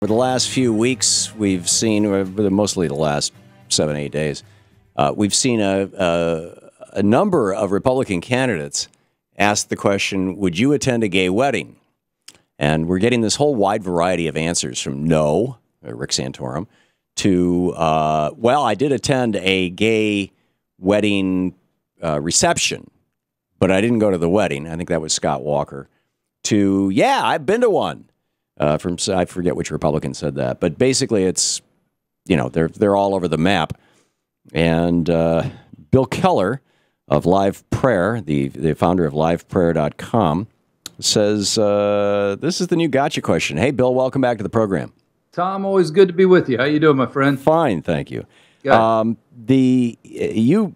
For the last few weeks, we've seen, mostly the last 7-8 days, we've seen a number of Republican candidates ask the question, would you attend a gay wedding? And we're getting this whole wide variety of answers from no, Rick Santorum, to, well, I did attend a gay wedding reception, but I didn't go to the wedding. I think that was Scott Walker. To, yeah, I've been to one. From, I forget which Republican said that, but basically it's, you know, they're all over the map. And Bill Keller of Live Prayer, the founder of liveprayer.com, says, this is the new gotcha question. Hey, Bill, welcome back to the program. Tom, always good to be with you. How you doing, my friend? Fine, thank you. Good. You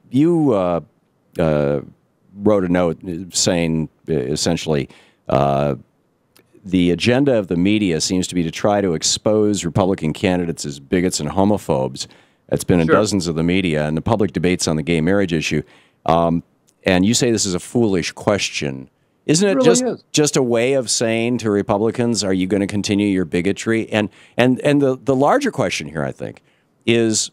wrote a note saying, essentially, the agenda of the media seems to be to try to expose Republican candidates as bigots and homophobes. That's been in dozens of the media and the public debates on the gay marriage issue. And you say this is a foolish question. Isn't it really just a way of saying to Republicans, are you going to continue your bigotry? And the larger question here, I think, is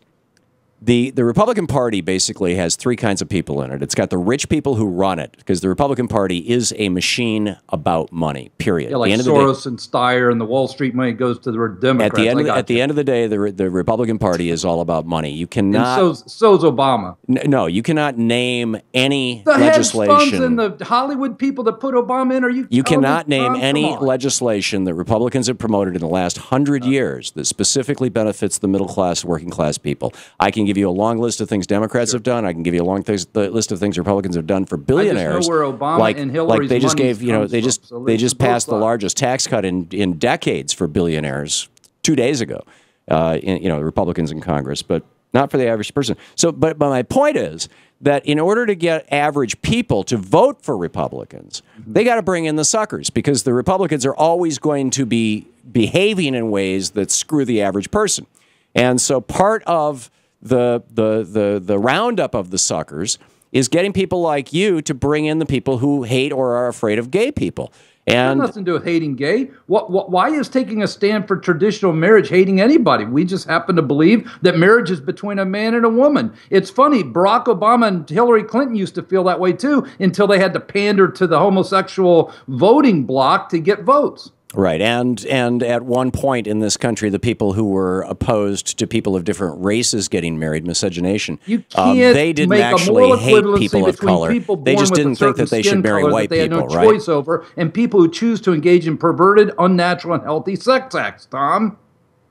the Republican Party basically has three kinds of people in it. It's got the rich people who run it, because the Republican Party is a machine about money, period. Yeah, like Soros and Steyer, and the Wall Street money goes to the Democrats. At the end of the day, the Republican Party is all about money. You cannot. And so's Obama. No, you cannot name any the legislation. Hedge funds and the Hollywood people that put Obama in. Are you? You cannot name any legislation that Republicans have promoted in the last 100 years that specifically benefits the middle class, working class people. I can give you a long list of things Democrats have done. I can give you a long list of things Republicans have done for billionaires. I just know where Obama and Hillary's they just gave, they just passed the sides. largest tax cut in decades for billionaires 2 days ago. Republicans in Congress, but not for the average person. So, but my point is that in order to get average people to vote for Republicans, they got to bring in the suckers, because the Republicans are always going to be behaving in ways that screw the average person. And so part of the roundup of the suckers is getting people like you to bring in the people who hate or are afraid of gay people. And nothing to do with hating gay. Why is taking a stand for traditional marriage hating anybody? We just happen to believe that marriage is between a man and a woman. It's funny, Barack Obama and Hillary Clinton used to feel that way too, until they had to pander to the homosexual voting bloc to get votes. Right, and at one point in this country, the people who were opposed to people of different races getting married, miscegenation, they didn't actually hate people of color. They just didn't think that they should marry white people, right? They had no choice over, and people who choose to engage in perverted, unnatural, and unhealthy sex acts, Tom.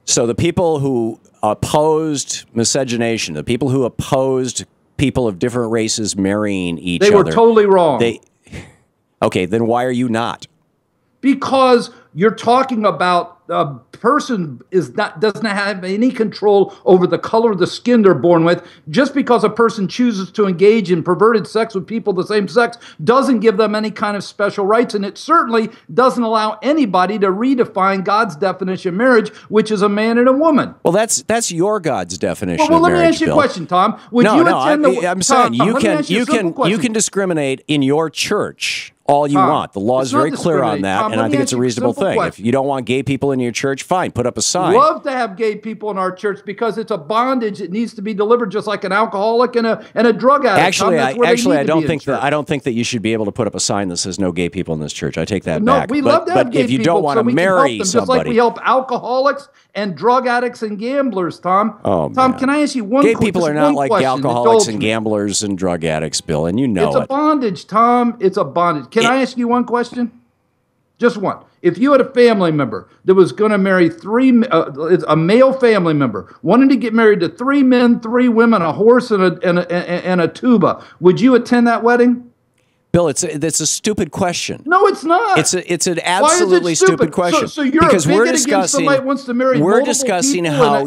So the people who opposed miscegenation, the people who opposed people of different races marrying each other, they were totally wrong. Okay, then why are you not? Because you're talking about a person doesn't have any control over the color of the skin they're born with. Just because a person chooses to engage in perverted sex with people of the same sex doesn't give them any kind of special rights, and it certainly doesn't allow anybody to redefine God's definition of marriage, which is a man and a woman. Well, that's your God's definition well, of marriage, let me ask you Bill. a question, Tom. I'm saying you can discriminate in your church all you want. The law is very clear on that, Tom, and I think it's a reasonable thing. If you don't want gay people in your church, fine, put up a sign. Love to have gay people in our church, because it's a bondage that needs to be delivered, just like an alcoholic and a drug addict. Actually, I don't think that you should be able to put up a sign that says no gay people in this church. I take that back. We love to have gay people, if you don't want to marry somebody, just like we help alcoholics and drug addicts and gamblers, Tom. Oh, Tom, can I ask you one question? Gay people are not like alcoholics and gamblers and drug addicts, Bill, and you know it. It's a bondage, Tom. It's a bondage. Can I ask you one question? Just one. If you had a family member that was going to marry a male family member, wanted to get married to 3 men, 3 women, a horse, and a tuba, would you attend that wedding? Bill, it's a stupid question. No, it's not. It's an absolutely stupid question. So you're because we're discussing somebody wants to marry we're discussing how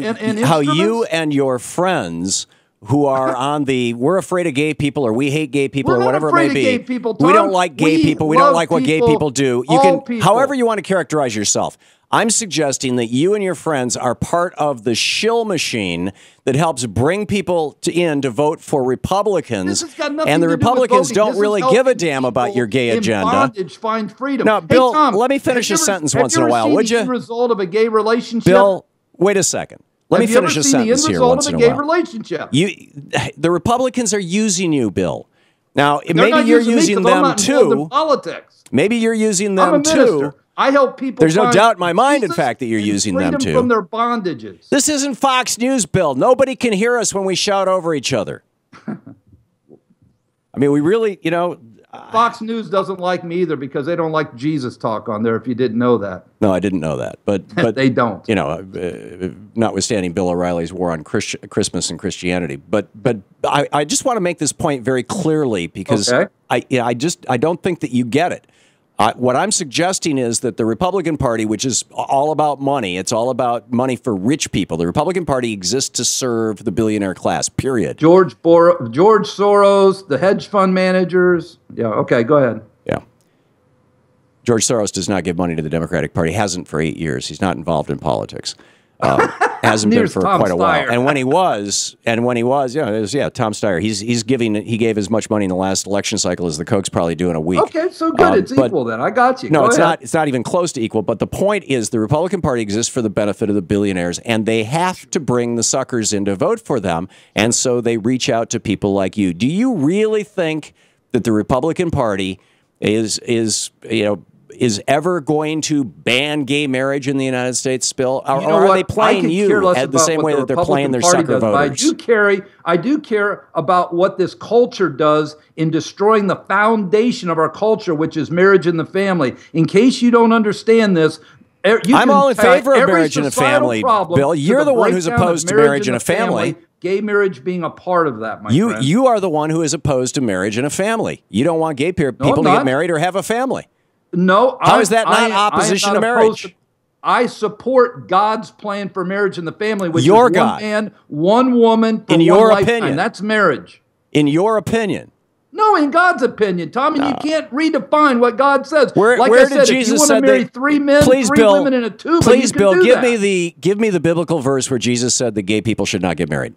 you and your friends who are on the "we're afraid of gay people" or "we hate gay people" We're or whatever it not may afraid be. of gay people, Tom. We don't like gay people. We don't like what gay people do. You can, people. however you want to characterize yourself. I'm suggesting that you and your friends are part of the shill machine that helps bring people in to vote for Republicans. This has got nothing And the to do with Republicans voting. don't This really is give a helping damn about people your gay in agenda. bondage find freedom. Now, Hey, Bill, Tom, let me finish a sentence once in a while, would you? Have you ever seen the end result of a gay relationship? Bill, wait a second. Let me finish a sentence here once in a while. Relationship? The Republicans are using you, Bill. Now, They're maybe not you're using me using 'cause them I'm not involved in too. politics. Maybe you're using I'm a them minister. too. I help people. There's no find doubt in my mind, in Jesus fact, that you're and using them freedom too. from their bondages. This isn't Fox News, Bill. Nobody can hear us when we shout over each other. I mean, we really, Fox News doesn't like me either because they don't like Jesus talk on there. If you didn't know that. No, I didn't know that, but they don't. Notwithstanding Bill O'Reilly's war on Christmas and Christianity, but I just want to make this point very clearly because Okay. I don't think that you get it. What I'm suggesting is that the Republican Party, which is all about money, it's all about money for rich people. The Republican Party exists to serve the billionaire class, period. George Soros, the hedge fund managers. Yeah, okay, go ahead. Yeah. George Soros does not give money to the Democratic Party, hasn't for 8 years. He's not involved in politics. Hasn't been for Tom quite a while. Steyer. And when he was, Tom Steyer. He gave as much money in the last election cycle as the Kochs probably do in a week. Okay, so good. It's equal then. I got you. No, Go it's ahead. not. It's not even close to equal. But the point is, the Republican Party exists for the benefit of the billionaires, and they have to bring the suckers in to vote for them. And so they reach out to people like you. Do you really think that the Republican Party is ever going to ban gay marriage in the United States, Bill? Or are they playing you at the same way that they're playing their sucker voters? I do care about what this culture does in destroying the foundation of our culture, which is marriage and the family. In case you don't understand this, I'm all in favor of marriage and a family, Bill. You're the one who's opposed to marriage and a family. Gay marriage being a part of that, my friend. You are the one who is opposed to marriage and a family. You don't want gay people to get married or have a family. No. How is that not opposition to marriage? I support God's plan for marriage and the family, which is one man, one woman for in one your lifetime. opinion. That's marriage. In your opinion. No, in God's opinion, Tom, and you can't redefine what God says. Where did Jesus say if you want to marry three men, three women, and a tuba, please, Bill, give that. me the biblical verse where Jesus said that gay people should not get married.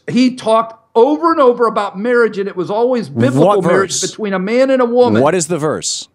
He talked over and over about marriage, and it was always biblical marriage between a man and a woman. What is the verse?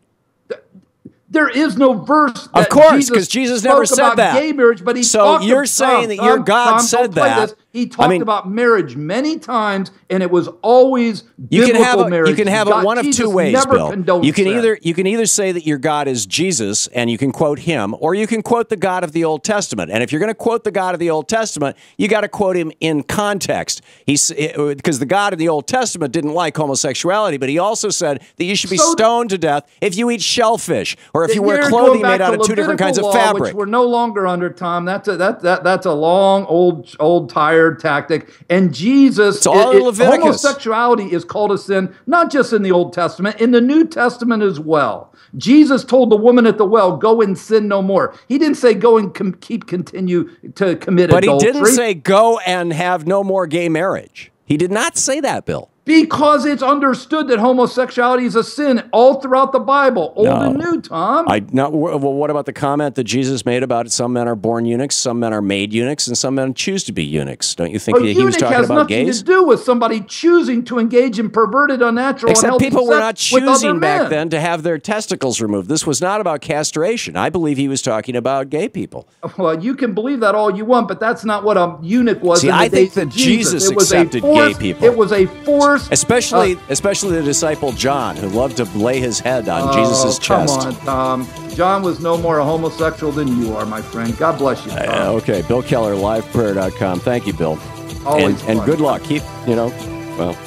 There is no verse. Of course, because Jesus never said about that. Gay marriage, but he so talked you're about, saying that your God said that. He talked about marriage many times, and it was always biblical marriage. You can have it one of two ways, Bill. You can either either say that your God is Jesus, and you can quote him, or you can quote the God of the Old Testament. And if you're going to quote the God of the Old Testament, you got to quote him in context. Because the God of the Old Testament didn't like homosexuality, but he also said that you should be stoned to death if you eat shellfish or if you wear clothing made out of two different kinds of fabric. Which we're no longer under, Tom. That's a long, old, tired tactic. And Jesus, homosexuality is called a sin, not just in the Old Testament, in the New Testament as well. Jesus told the woman at the well, go and sin no more. He didn't say go and continue to commit adultery. But he didn't say go and have no more gay marriage. He did not say that, Bill. Because it's understood that homosexuality is a sin all throughout the Bible, Old and New, Tom. Well, what about the comment that Jesus made about some men are born eunuchs, some men are made eunuchs, and some men choose to be eunuchs? Don't you think he was talking about gays? Eunuch has nothing to do with somebody choosing to engage in perverted, unnatural, except people were not choosing back men. then to have their testicles removed. This was not about castration. I believe he was talking about gay people. Well, you can believe that all you want, but that's not what a eunuch was. See, I think that Jesus accepted gay people. It was a force. Especially the disciple John, who loved to lay his head on Jesus' chest. Come on, Tom. John was no more a homosexual than you are, my friend. God bless you, Tom. Okay, Bill Keller, liveprayer.com. Thank you, Bill. Always and good luck. Keep, well,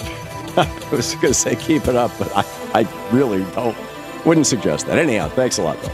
I was going to say keep it up, but I really wouldn't suggest that. Anyhow, thanks a lot, Bill.